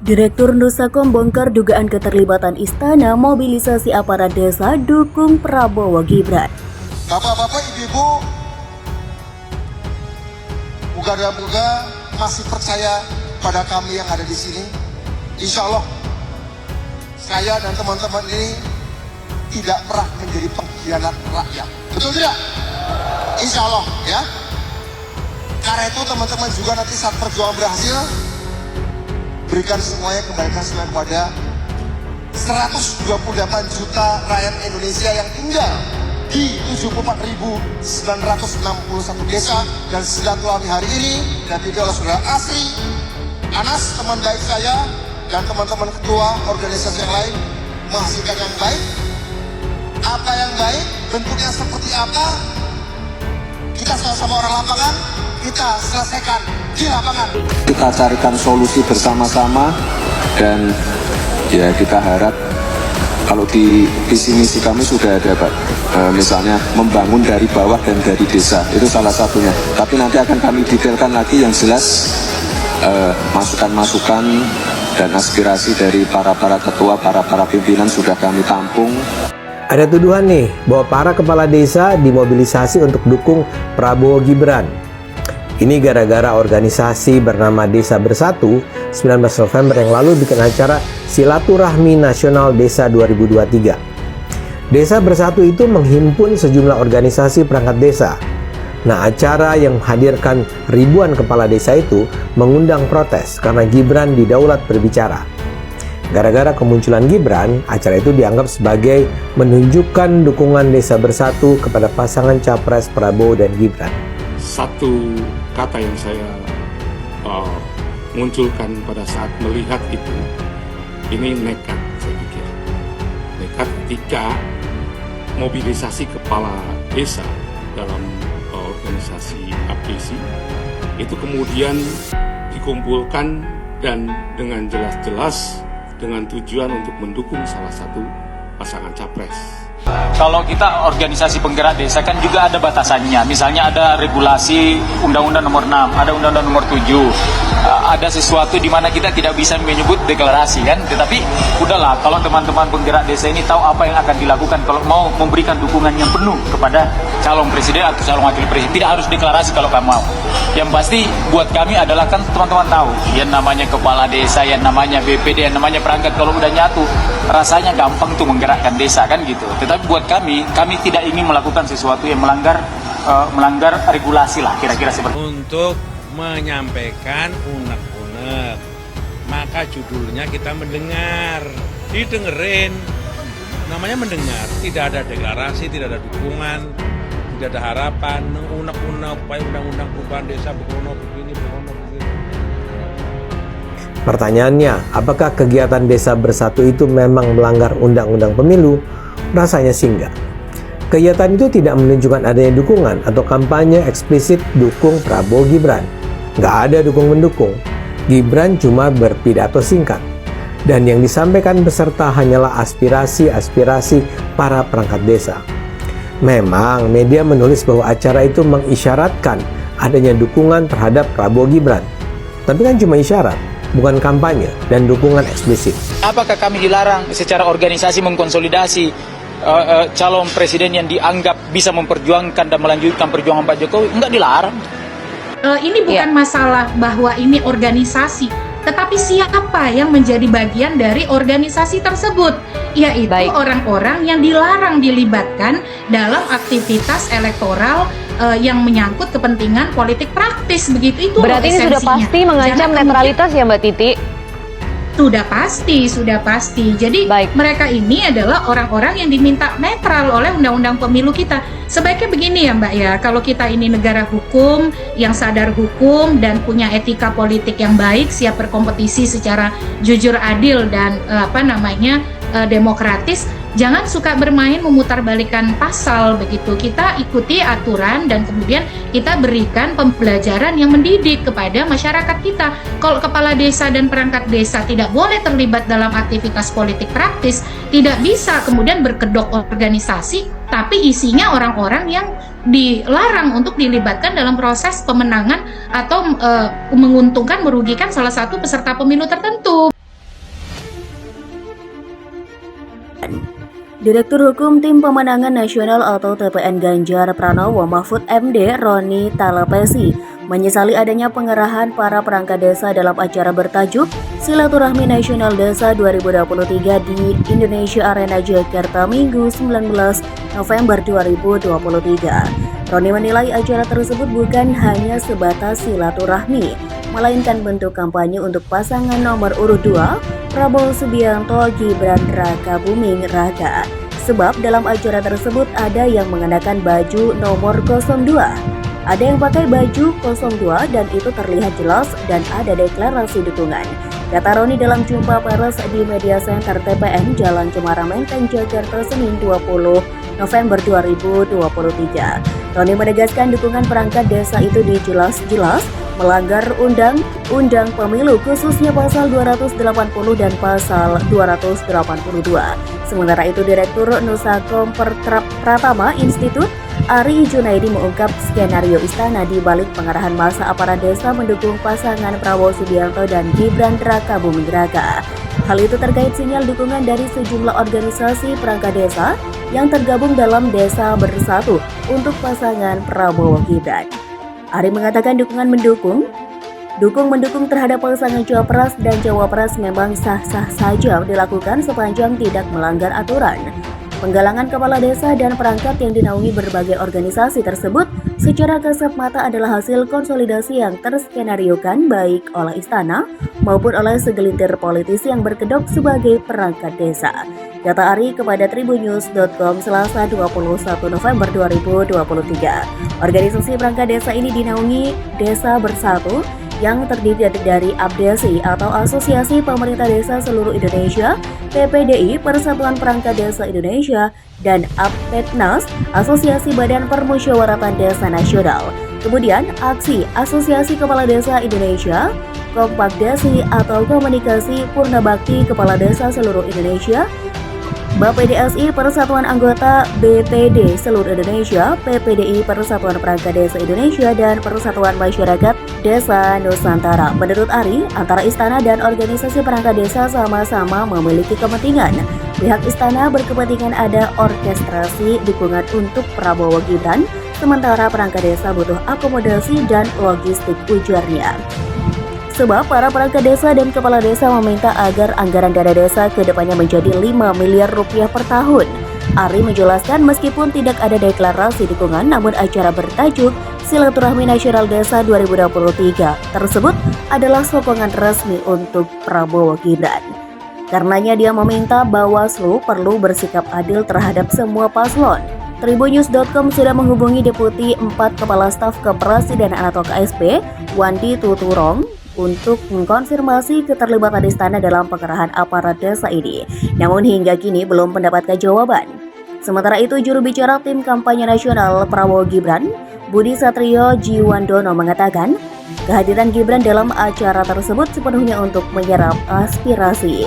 Direktur Nusakom bongkar dugaan keterlibatan istana mobilisasi aparat desa dukung Prabowo Gibran. Bapak-bapak, ibu-ibu, moga-moga masih percaya pada kami yang ada di sini. Insya Allah, saya dan teman-teman ini tidak pernah menjadi pengkhianat rakyat. Betul tidak? Insya Allah, ya. Karena itu teman-teman juga nanti saat perjuangan berhasil, berikan semuanya, kembalikan semuanya kepada 128 juta rakyat Indonesia yang tinggal di 74.961 desa dan silaturahmi hari ini dan tidak oleh saudara Asri, Anas, teman baik saya dan teman-teman ketua organisasi yang lain menghasilkan yang baik. Apa yang baik, bentuknya seperti apa, kita sama-sama orang lapangan, kita selesaikan di lapangan. Kita carikan solusi bersama-sama dan ya kita harap kalau di visi misi kami sudah ada Pak, misalnya membangun dari bawah dan dari desa, itu salah satunya. Tapi nanti akan kami detailkan lagi yang jelas masukan-masukan dan aspirasi dari para ketua, para pimpinan sudah kami tampung. Ada tuduhan nih bahwa para kepala desa dimobilisasi untuk dukung Prabowo Gibran. Ini gara-gara organisasi bernama Desa Bersatu 19 November yang lalu bikin acara Silaturahmi Nasional Desa 2023. Desa Bersatu itu menghimpun sejumlah organisasi perangkat desa. Nah, acara yang menghadirkan ribuan kepala desa itu mengundang protes karena Gibran didaulat berbicara. Gara-gara kemunculan Gibran, acara itu dianggap sebagai menunjukkan dukungan Desa Bersatu kepada pasangan Capres Prabowo dan Gibran. Satu kata yang saya munculkan pada saat melihat itu, ini nekat, saya pikir. Nekat ketika mobilisasi kepala desa dalam organisasi APC itu kemudian dikumpulkan dan dengan jelas-jelas dengan tujuan untuk mendukung salah satu pasangan capres. Kalau kita organisasi penggerak desa kan juga ada batasannya. Misalnya ada regulasi Undang-Undang Nomor 6, ada Undang-Undang Nomor 7. Ada sesuatu di mana kita tidak bisa menyebut deklarasi kan. Tetapi udahlah, kalau teman-teman penggerak desa ini tahu apa yang akan dilakukan kalau mau memberikan dukungan yang penuh kepada calon presiden atau calon wakil presiden. Tidak harus deklarasi kalau kamu mau. Yang pasti buat kami adalah kan teman-teman tahu, yang namanya kepala desa, yang namanya BPD, yang namanya perangkat, kalau udah nyatu rasanya gampang tuh menggerakkan desa kan gitu. Tetapi buat kami tidak ingin melakukan sesuatu yang melanggar regulasi lah, kira-kira seperti itu. Untuk menyampaikan unek-unek, maka judulnya kita mendengar, didengerin. Namanya mendengar, tidak ada deklarasi, tidak ada dukungan, tidak ada harapan, unek-unek, upaya undang-undang perubahan desa, begini. Pertanyaannya, apakah kegiatan Desa Bersatu itu memang melanggar undang-undang pemilu? Rasanya sih enggak. Kegiatan itu tidak menunjukkan adanya dukungan atau kampanye eksplisit dukung Prabowo Gibran. Nggak ada dukung-mendukung. Gibran cuma berpidato singkat. Dan yang disampaikan peserta hanyalah aspirasi-aspirasi para perangkat desa. Memang media menulis bahwa acara itu mengisyaratkan adanya dukungan terhadap Prabowo Gibran. Tapi kan cuma isyarat, bukan kampanye dan dukungan eksplisit. Apakah kami dilarang secara organisasi mengkonsolidasi calon presiden yang dianggap bisa memperjuangkan dan melanjutkan perjuangan Pak Jokowi? Enggak dilarang. Ini bukan masalah bahwa ini organisasi, tetapi siapa yang menjadi bagian dari organisasi tersebut, yaitu orang-orang yang dilarang dilibatkan dalam aktivitas elektoral yang menyangkut kepentingan politik praktis, begitu. Itu berarti ini sudah pasti mengancam netralitas ya Mbak Titi? Sudah pasti. Jadi mereka ini adalah orang-orang yang diminta netral oleh undang-undang pemilu kita. Sebaiknya begini ya Mbak ya, kalau kita ini negara hukum yang sadar hukum dan punya etika politik yang baik, siap berkompetisi secara jujur, adil dan demokratis, jangan suka bermain memutarbalikkan pasal begitu. Kita ikuti aturan dan kemudian kita berikan pembelajaran yang mendidik kepada masyarakat kita. Kalau kepala desa dan perangkat desa tidak boleh terlibat dalam aktivitas politik praktis, tidak bisa kemudian berkedok organisasi, tapi isinya orang-orang yang dilarang untuk dilibatkan dalam proses pemenangan atau menguntungkan, merugikan salah satu peserta pemilu tertentu. Direktur Hukum Tim Pemenangan Nasional atau TPN Ganjar Pranowo Mahfud MD Roni Talapesi menyesali adanya pengerahan para perangkat desa dalam acara bertajuk Silaturahmi Nasional Desa 2023 di Indonesia Arena Jakarta Minggu 19 November 2023. Roni menilai acara tersebut bukan hanya sebatas silaturahmi, melainkan bentuk kampanye untuk pasangan nomor urut 2 Prabowo Subianto Gibran Raka Buming Raka. Sebab dalam acara tersebut ada yang mengenakan baju nomor 02. Ada yang pakai baju 02 dan itu terlihat jelas dan ada deklarasi dukungan. Kata Roni dalam jumpa pers di Media Center TPN Jalan Cemara Menteng, Jakarta, Senin 20 November 2023. Roni menegaskan dukungan perangkat desa itu jelas-jelas melanggar Undang-Undang Pemilu khususnya pasal 280 dan pasal 282. Sementara itu Direktur Nusakom Pratama Institut Ari Junaidi mengungkap skenario istana di balik pengarahan masa aparat desa mendukung pasangan Prabowo Subianto dan Gibran Raka Buming Raka. Hal itu terkait sinyal dukungan dari sejumlah organisasi perangkat desa yang tergabung dalam Desa Bersatu untuk pasangan Prabowo Gibran. Ari mengatakan dukungan mendukung terhadap pasangan Capres dan Cawapres memang sah-sah saja dilakukan sepanjang tidak melanggar aturan. Penggalangan kepala desa dan perangkat yang dinaungi berbagai organisasi tersebut secara kasat mata adalah hasil konsolidasi yang terskenariokan baik oleh istana maupun oleh segelintir politisi yang berkedok sebagai perangkat desa. Kata Ari kepada Tribunnews.com Selasa 21 November 2023. Organisasi perangkat desa ini dinaungi Desa Bersatu yang terdiri dari APDESI atau Asosiasi Pemerintah Desa Seluruh Indonesia, PPDI Persatuan Perangkat Desa Indonesia, dan APDESNAS Asosiasi Badan Permusyawaratan Desa Nasional. Kemudian Aksi Asosiasi Kepala Desa Indonesia, Kompakdesi atau Komunikasi Purnabakti Kepala Desa Seluruh Indonesia, BAPDSI Persatuan Anggota BPD Seluruh Indonesia, PPDI Persatuan Perangkat Desa Indonesia, dan Persatuan Masyarakat Desa Nusantara. Menurut Ari, antara istana dan organisasi perangkat desa sama-sama memiliki kepentingan. Pihak istana berkepentingan ada orkestrasi dukungan untuk Prabowo Gibran, sementara perangkat desa butuh akomodasi dan logistik, ujarnya. Sebab para perangkat desa dan kepala desa meminta agar anggaran dana desa ke depannya menjadi 5 miliar rupiah per tahun. Ari menjelaskan meskipun tidak ada deklarasi dukungan, namun acara bertajuk Silaturahmi Nasional Desa 2023 tersebut adalah sokongan resmi untuk Prabowo Gibran. Karenanya dia meminta Bawaslu perlu bersikap adil terhadap semua paslon. Tribunnews.com sudah menghubungi Deputi 4 Kepala Staf Kepresidenan atau KSP, Wandi Tuturong, untuk mengkonfirmasi keterlibatan istana dalam pengerahan aparat desa ini. Namun hingga kini belum mendapatkan jawaban. Sementara itu juru bicara tim kampanye nasional Prabowo Gibran, Budi Satrio Jiwandono mengatakan, kehadiran Gibran dalam acara tersebut sepenuhnya untuk menyerap aspirasi